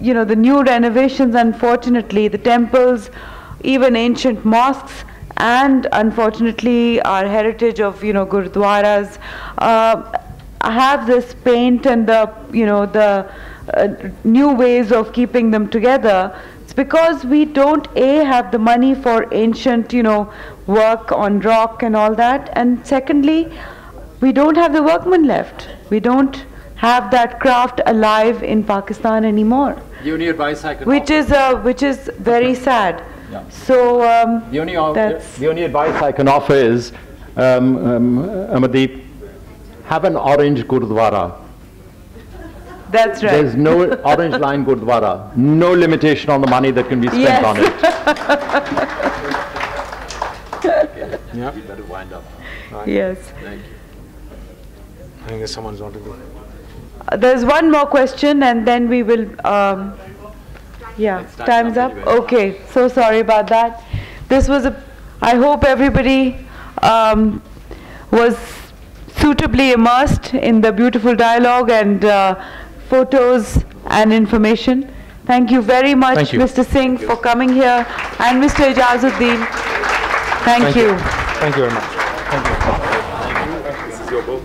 you know, the new renovations, unfortunately, the temples, even ancient mosques, and unfortunately our heritage of, you know, gurdwaras have this paint and the, you know, the new ways of keeping them together. It's because we don't have the money for ancient, you know, work on rock and all that, and secondly, we don't have the workmen left. We don't have that craft alive in Pakistan anymore. The only advice I can which is very sad. Yeah. So the only advice I can offer is, Amardeep, have an orange Gurdwara. That's right. There's no orange line Gurdwara. No limitation on the money that can be spent on it. Yeah. You better wind up. Right. Yes. Thank you. I think there's someone's wanting to. There's one more question, and then we will. Yeah, time's up. Okay, so sorry about that. This was I hope everybody was suitably immersed in the beautiful dialogue and photos and information. Thank you very much, Mr. Singh, for coming here, and Mr. Ijazuddin. Thank you. Thank you very much. Thank you. This is your book.